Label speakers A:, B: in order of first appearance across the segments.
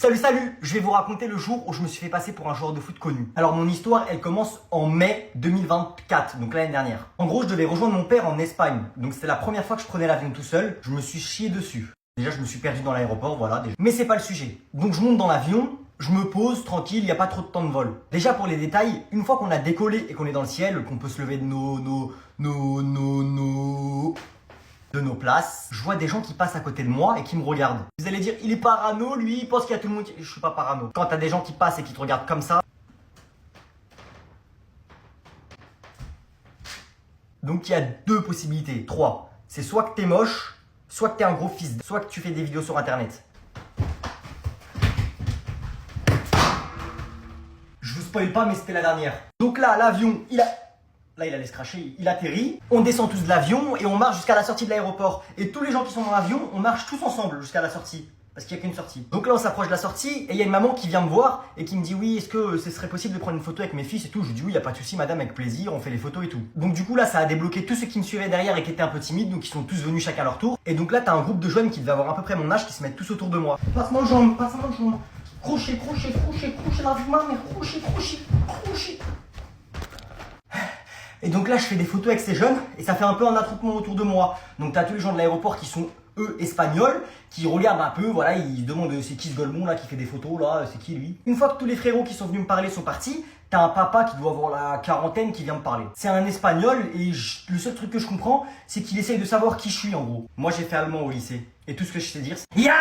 A: Salut, je vais vous raconter le jour où je me suis fait passer pour un joueur de foot connu. Alors mon histoire, elle commence en mai 2024, donc l'année dernière. En gros, je devais rejoindre mon père en Espagne, donc c'était la première fois que je prenais l'avion tout seul, je me suis chié dessus. Déjà, je me suis perdu dans l'aéroport, voilà. Déjà. Mais c'est pas le sujet. Donc je monte dans l'avion, je me pose tranquille, il n'y a pas trop de temps de vol. Déjà pour les détails, une fois qu'on a décollé et qu'on est dans le ciel, qu'on peut se lever de de nos places, je vois des gens qui passent à côté de moi et qui me regardent. Vous allez dire, il est parano, lui, il pense qu'il y a tout le monde qui... Je suis pas parano. Quand t'as des gens qui passent et qui te regardent comme ça... Donc il y a deux possibilités, trois. C'est soit que t'es moche, soit que t'es un gros fils, soit que tu fais des vidéos sur internet. Je vous spoil pas, mais c'était la dernière. Donc là, l'avion, Là, il allait se cracher, il atterrit, on descend tous de l'avion et on marche jusqu'à la sortie de l'aéroport. Et tous les gens qui sont dans l'avion, on marche tous ensemble jusqu'à la sortie. Parce qu'il n'y a qu'une sortie. Donc là, on s'approche de la sortie et il y a une maman qui vient me voir et qui me dit oui, est-ce que ce serait possible de prendre une photo avec mes fils et tout. Je lui dis oui, il n'y a pas de souci, madame, avec plaisir, on fait les photos et tout. Donc du coup, là, ça a débloqué tous ceux qui me suivaient derrière et qui étaient un peu timides, donc ils sont tous venus chacun à leur tour. Et donc là, t'as un groupe de jeunes qui devaient avoir à peu près mon âge qui se mettent tous autour de moi. Passe-moi le jambe, passe-moi le jambe. Crochet, la vie, ma mère, crochet. Et donc là, je fais des photos avec ces jeunes et ça fait un peu un attroupement autour de moi. Donc t'as tous les gens de l'aéroport qui sont, eux, espagnols, qui regardent un peu, voilà, ils se demandent c'est qui ce golemon là qui fait des photos là, c'est qui lui. Une fois que tous les frérots qui sont venus me parler sont partis, t'as un papa qui doit avoir la quarantaine qui vient me parler. C'est un espagnol et le seul truc que je comprends, c'est qu'il essaye de savoir qui je suis en gros. Moi j'ai fait allemand au lycée et tout ce que je sais dire c'est Ya!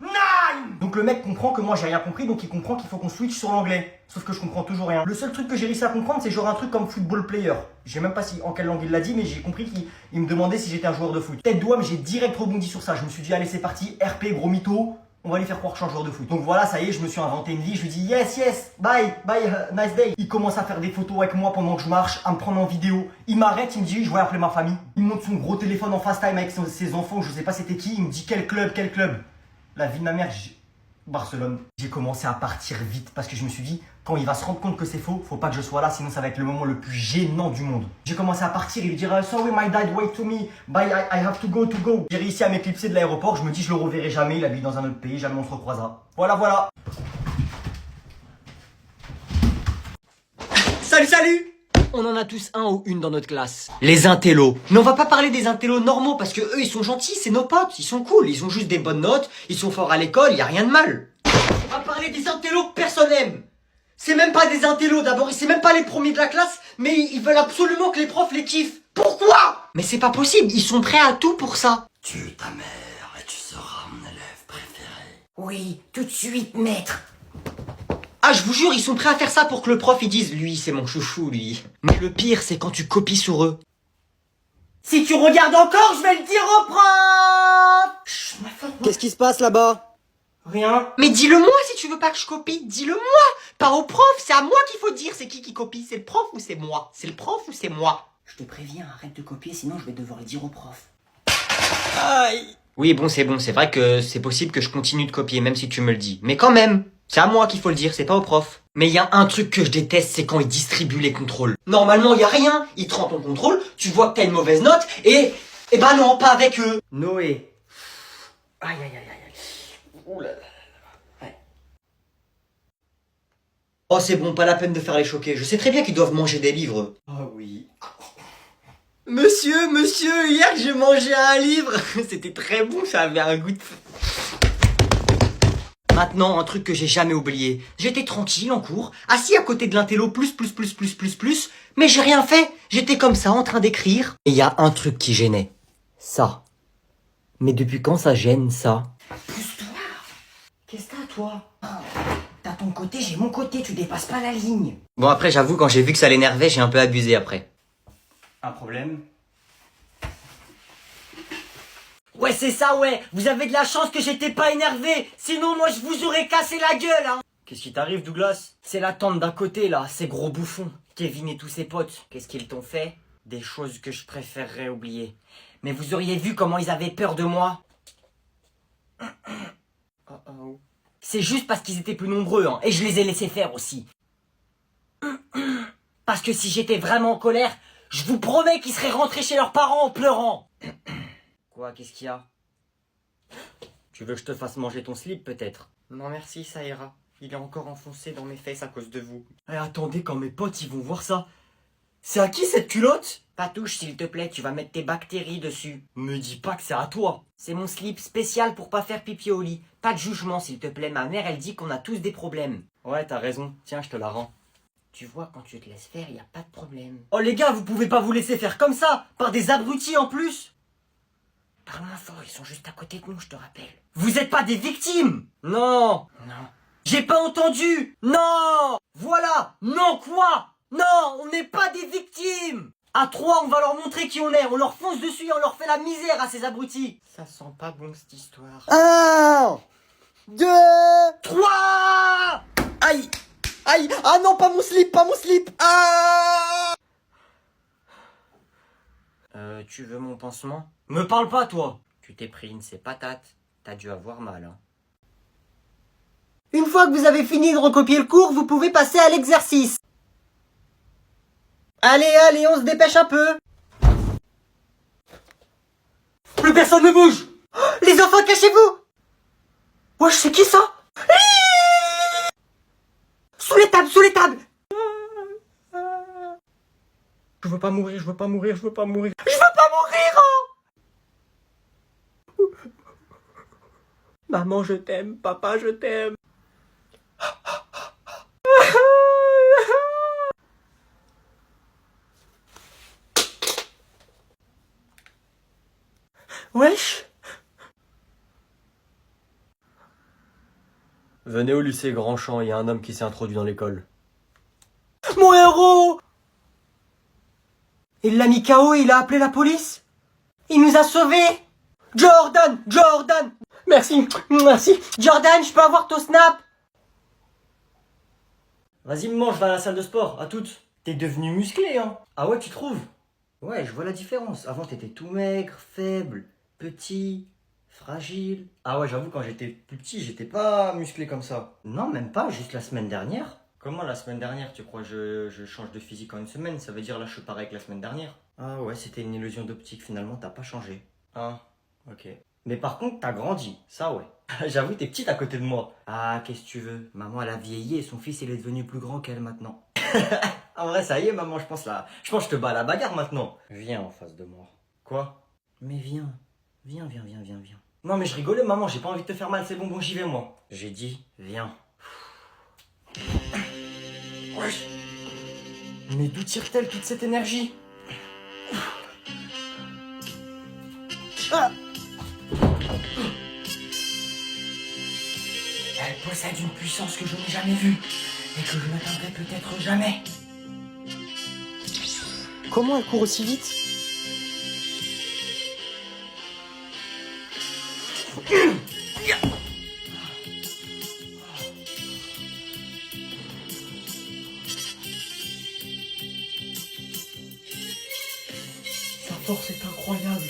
A: Nine! Donc le mec comprend que moi j'ai rien compris, donc il comprend qu'il faut qu'on switch sur l'anglais. Sauf que je comprends toujours rien. Le seul truc que j'ai réussi à comprendre, c'est genre un truc comme football player. Je sais même pas en quelle langue il l'a dit, mais j'ai compris qu'il me demandait si j'étais un joueur de foot. Tête d'oie, mais j'ai direct rebondi sur ça. Je me suis dit, allez, c'est parti, RP, gros mytho. On va lui faire croire que je suis un joueur de foot. Donc voilà, ça y est, je me suis inventé une vie. Je lui dis yes, bye, nice day. Il commence à faire des photos avec moi pendant que je marche, à me prendre en vidéo. Il m'arrête, il me dit, je vais appeler ma famille. Il me montre son gros téléphone en FaceTime avec ses enfants, je sais pas c'était qui. Il me dit quel club. La vie de ma mère, Barcelone. J'ai commencé à partir vite parce que je me suis dit, quand il va se rendre compte que c'est faux, faut pas que je sois là, sinon ça va être le moment le plus gênant du monde. J'ai commencé à partir et lui dire, sorry my dad, wait to me, bye, I have to go. J'ai réussi à m'éclipser de l'aéroport, je me dis, je le reverrai jamais, il habite dans un autre pays, jamais on se recroisera. Voilà. Salut! On en a tous un ou une dans notre classe. Les intellos. Mais on va pas parler des intellos normaux parce que eux ils sont gentils, c'est nos potes, ils sont cool, ils ont juste des bonnes notes, ils sont forts à l'école, y a rien de mal. On va parler des intellos que personne aime. C'est même pas des intellos d'abord, c'est même pas les premiers de la classe, mais ils veulent absolument que les profs les kiffent. Pourquoi? Mais c'est pas possible, ils sont prêts à tout pour ça.
B: Tue ta mère et tu seras mon élève préféré.
C: Oui, tout de suite, maître.
A: Ah, je vous jure, ils sont prêts à faire ça pour que le prof, ils dise, lui, c'est mon chouchou, lui. Mais le pire, c'est quand tu copies sur eux.
C: Si tu regardes encore, je vais le dire au prof.
A: Qu'est-ce qui se passe là-bas?
C: Rien.
A: Mais dis-le-moi si tu veux pas que je copie, dis-le-moi. Pas au prof, c'est à moi qu'il faut dire. C'est qui copie? C'est le prof ou c'est moi? C'est le prof ou c'est moi?
C: Je te préviens, arrête de copier, sinon je vais devoir le dire au prof.
A: Aïe. Oui, bon, c'est vrai que c'est possible que je continue de copier, même si tu me le dis. Mais quand même, c'est à moi qu'il faut le dire, c'est pas au prof. Mais il y a un truc que je déteste, c'est quand ils distribuent les contrôles. Normalement, il y a rien. Ils te rendent ton contrôle, tu vois que t'as une mauvaise note, et bah non, pas avec eux.
C: Noé. Aïe. Ouh là là. Ouais.
A: Oh, c'est bon, pas la peine de faire les choquer. Je sais très bien qu'ils doivent manger des livres.
C: Oh oui.
A: Monsieur, hier j'ai mangé un livre. C'était très bon, ça avait un goût de... Maintenant, un truc que j'ai jamais oublié. J'étais tranquille en cours, assis à côté de l'intello plus, mais j'ai rien fait. J'étais comme ça, en train d'écrire. Et il y a un truc qui gênait. Ça. Mais depuis quand ça gêne, ça?
C: Pousse-toi. Qu'est-ce que t'as, toi? T'as ton côté, j'ai mon côté, tu dépasses pas la ligne.
A: Bon, après, j'avoue, quand j'ai vu que ça l'énervait, j'ai un peu abusé après.
C: Un problème? Ouais, c'est ça, ouais. Vous avez de la chance que j'étais pas énervé. Sinon, moi, je vous aurais cassé la gueule, hein.
A: Qu'est-ce qui t'arrive, Douglas?
C: C'est la tante d'à côté, là, ces gros bouffons. Kevin et tous ses potes. Qu'est-ce qu'ils t'ont fait? Des choses que je préférerais oublier. Mais vous auriez vu comment ils avaient peur de moi. C'est juste parce qu'ils étaient plus nombreux, hein. Et je les ai laissés faire aussi. Parce que si j'étais vraiment en colère, je vous promets qu'ils seraient rentrés chez leurs parents en pleurant. Quoi, qu'est-ce qu'il y a?
A: Tu veux que je te fasse manger ton slip, peut-être?
C: Non merci, ça ira. Il est encore enfoncé dans mes fesses à cause de vous. Eh attendez, quand mes potes ils vont voir ça. C'est à qui cette culotte? Pas touche s'il te plaît, tu vas mettre tes bactéries dessus. Me dis pas que c'est à toi. C'est mon slip spécial pour pas faire pipi au lit. Pas de jugement s'il te plaît, ma mère elle dit qu'on a tous des problèmes. Ouais t'as raison, tiens je te la rends. Tu vois, quand tu te laisses faire, y a pas de problème. Oh les gars, vous pouvez pas vous laisser faire comme ça, par des abrutis en plus. Parle moins fort, ils sont juste à côté de nous, je te rappelle. Vous êtes pas des victimes? Non. Non. J'ai pas entendu. Non. Voilà. Non quoi? Non, on n'est pas des victimes. À 3, on va leur montrer qui on est. On leur fonce dessus et on leur fait la misère à ces abrutis. Ça sent pas bon cette histoire.
D: 1, 2...
C: 3.
D: Aïe! Aïe! Ah non, pas mon slip, pas mon slip! Ah!
C: Tu veux mon pansement? Me parle pas, toi! Tu t'es pris une ces patates. T'as dû avoir mal, hein.
D: Une fois que vous avez fini de recopier le cours, vous pouvez passer à l'exercice. Allez, allez, on se dépêche un peu.
C: Plus personne ne bouge!
D: Oh, les enfants, cachez-vous! Wesh, c'est qui ça? Sous les tables, sous les tables!
C: Je veux pas mourir, je veux pas mourir, je veux pas mourir.
D: Je veux pas mourir, hein! Maman, je t'aime. Papa, je t'aime. Wesh!
A: Venez au lycée Grandchamp, il y a un homme qui s'est introduit dans l'école.
D: Mon héros! Il l'a mis KO et il a appelé la police. Il nous a sauvés. Jordan! Jordan! Merci, merci. Jordan, je peux avoir ton snap?
A: Vas-y, maman, je vais à la salle de sport, à toutes. T'es devenu musclé, hein? Ah ouais, tu trouves? Ouais, je vois la différence. Avant, t'étais tout maigre, faible, petit, fragile. Ah ouais, j'avoue, quand j'étais plus petit, j'étais pas musclé comme ça. Non, même pas, juste la semaine dernière. Comment la semaine dernière? Tu crois que je change de physique en une semaine? Ça veut dire là, je suis pareil que la semaine dernière. Ah ouais, c'était une illusion d'optique, finalement, t'as pas changé. Ah, ok. Mais par contre, t'as grandi, ça ouais. J'avoue, t'es petite à côté de moi. Ah, qu'est-ce que tu veux? Maman, elle a vieilli et son fils, il est devenu plus grand qu'elle maintenant. En vrai, ça y est, maman, je pense là. Je pense que je te bats à la bagarre maintenant. Viens en face de moi. Quoi? Mais viens. Viens. Non, mais je rigolais, maman, j'ai pas envie de te faire mal, c'est bon, j'y vais, moi. J'ai dit, viens. Wesh. Mais d'où tire-t-elle toute cette énergie? Ah. Elle possède une puissance que je n'ai jamais vue et que je n'atteindrai peut-être jamais.
D: Comment elle court aussi vite?
A: Sa force est incroyable.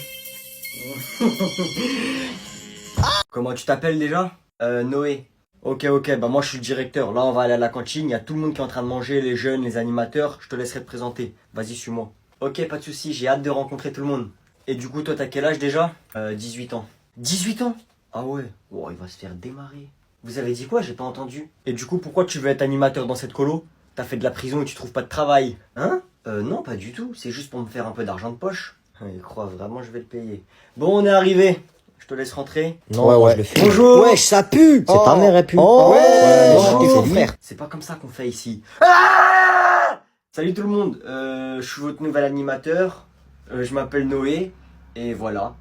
A: Comment tu t'appelles déjà? Noé. Ok, bah moi je suis le directeur. Là on va aller à la cantine, il y a tout le monde qui est en train de manger, les jeunes, les animateurs. Je te laisserai te présenter. Vas-y, suis-moi. Ok, pas de soucis, j'ai hâte de rencontrer tout le monde. Et du coup, toi t'as quel âge déjà? 18 ans. 18 ans? Ah ouais. Oh, il va se faire démarrer. Vous avez dit quoi? J'ai pas entendu. Et du coup, pourquoi tu veux être animateur dans cette colo? T'as fait de la prison et tu trouves pas de travail. Hein? Non, pas du tout. C'est juste pour me faire un peu d'argent de poche. Il croit vraiment je vais le payer. Bon, on est arrivé. Je te laisse rentrer.
D: Non, ouais. Je le fais.
A: Bonjour.
D: Wesh, ça pue.
A: C'est ta mère, elle pue.
D: Ouais,
A: bonjour.
D: c'est frère.
A: C'est pas comme ça qu'on fait ici. Ah! Salut tout le monde. Je suis votre nouvel animateur. Je m'appelle Noé. Et voilà.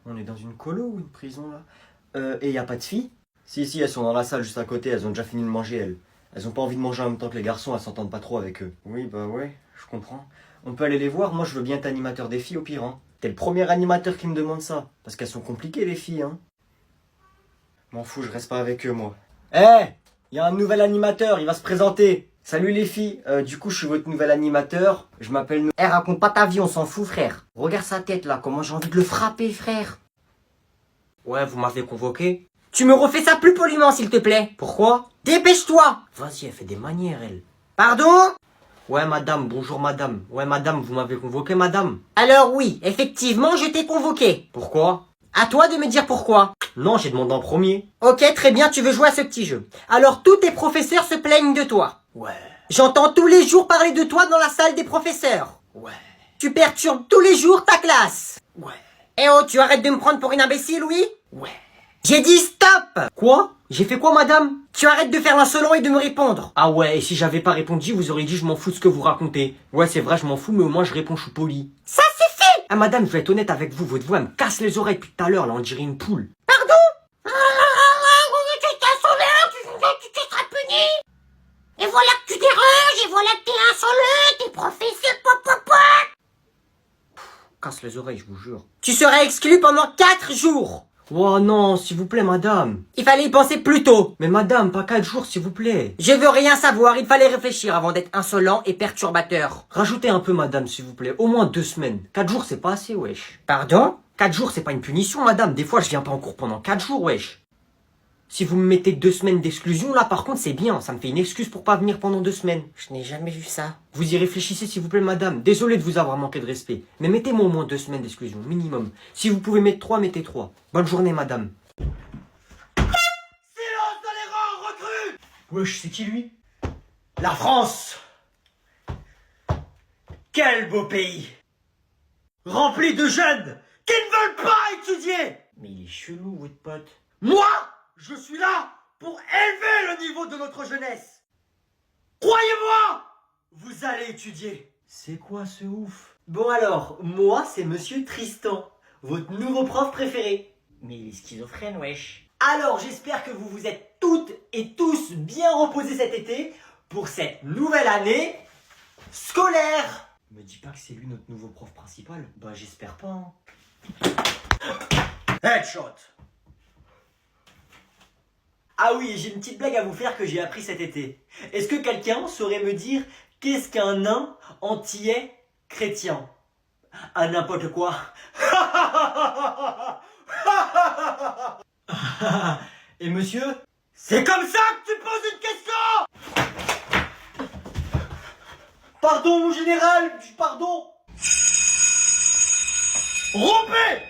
A: On est dans une colo ou une prison là? Et y a pas de filles? Si, elles sont dans la salle juste à côté. Elles ont déjà fini de manger, elles. Elles ont pas envie de manger en même temps que les garçons. Elles s'entendent pas trop avec eux. Oui, bah ouais, je comprends. On peut aller les voir, moi je veux bien être animateur des filles au pire. Hein. T'es le premier animateur qui me demande ça. Parce qu'elles sont compliquées les filles. Hein. M'en fous, je reste pas avec eux moi. Y a un nouvel animateur, il va se présenter. Salut les filles, du coup je suis votre nouvel animateur. Je m'appelle...
C: Raconte pas ta vie, on s'en fout frère. Regarde sa tête là, comment j'ai envie de le frapper frère. Ouais, vous m'avez convoqué. Tu me refais ça plus poliment s'il te plaît. Pourquoi? Dépêche-toi. Vas-y, elle fait des manières elle. Pardon? Ouais, madame, bonjour, madame. Ouais, madame, vous m'avez convoqué, madame.
D: Alors oui, effectivement, je t'ai convoqué.
C: Pourquoi?
D: À toi de me dire pourquoi.
C: Non, j'ai demandé en premier.
D: Ok, très bien, tu veux jouer à ce petit jeu. Alors tous tes professeurs se plaignent de toi.
C: Ouais,
D: J'entends tous les jours parler de toi dans la salle des professeurs.
C: ouais,
D: Tu perturbes tous les jours ta classe.
C: ouais,
D: Eh oh, tu arrêtes de me prendre pour une imbécile, oui?
C: ouais.
D: J'ai dit stop!
C: Quoi? J'ai fait quoi, madame?
D: Tu arrêtes de faire l'insolent et de me répondre.
C: Ah ouais, et si j'avais pas répondu, vous auriez dit je m'en fous de ce que vous racontez. Ouais, c'est vrai, je m'en fous, mais au moins je réponds, je suis poli.
D: Ça suffit!
C: Ah madame, je vais être honnête avec vous, votre voix elle me casse les oreilles depuis tout à l'heure, là, on dirait une poule.
D: Pardon? Tu t'es insolent, tu te seras puni. Et voilà que tu déranges, et voilà que t'es insolent, t'es professeur, papa.
C: Casse les oreilles, je vous jure.
D: Tu seras exclu pendant 4 jours.
C: Oh non, s'il vous plaît, madame.
D: Il fallait y penser plus tôt.
C: Mais madame, pas 4 jours, s'il vous plaît.
D: Je veux rien savoir, il fallait réfléchir avant d'être insolent et perturbateur.
C: Rajoutez un peu, madame, s'il vous plaît. Au moins 2 semaines. 4 jours, c'est pas assez, wesh.
D: Pardon?
C: 4 jours, c'est pas une punition, madame. Des fois, je viens pas en cours pendant 4 jours, wesh. Si vous me mettez 2 semaines d'exclusion, là, par contre, c'est bien. Ça me fait une excuse pour pas venir pendant 2 semaines.
D: Je n'ai jamais vu ça.
C: Vous y réfléchissez, s'il vous plaît, madame. Désolé de vous avoir manqué de respect. Mais mettez-moi au moins 2 semaines d'exclusion, minimum. Si vous pouvez mettre 3, mettez 3. Bonne journée, madame.
A: Silence dans les rangs, recrues!
C: Wesh, c'est qui, lui?
A: La France! Quel beau pays! Rempli de jeunes qui ne veulent pas étudier!
C: Mais il est chelou, votre pote.
A: Moi, je suis là pour élever le niveau de notre jeunesse. Croyez-moi, vous allez étudier.
C: C'est quoi ce ouf?
A: Bon alors, moi c'est Monsieur Tristan, votre nouveau prof préféré.
D: Mais il est schizophrène, wesh.
A: Alors j'espère que vous vous êtes toutes et tous bien reposés cet été pour cette nouvelle année scolaire.
C: Me dis pas que c'est lui notre nouveau prof principal. Bah j'espère pas. Hein.
A: Headshot. Ah oui, j'ai une petite blague à vous faire que j'ai appris cet été. Est-ce que quelqu'un saurait me dire qu'est-ce qu'un nain antillais chrétien? Un n'importe quoi. Et monsieur? C'est comme ça que tu poses une question? Pardon mon général, pardon. Rompez!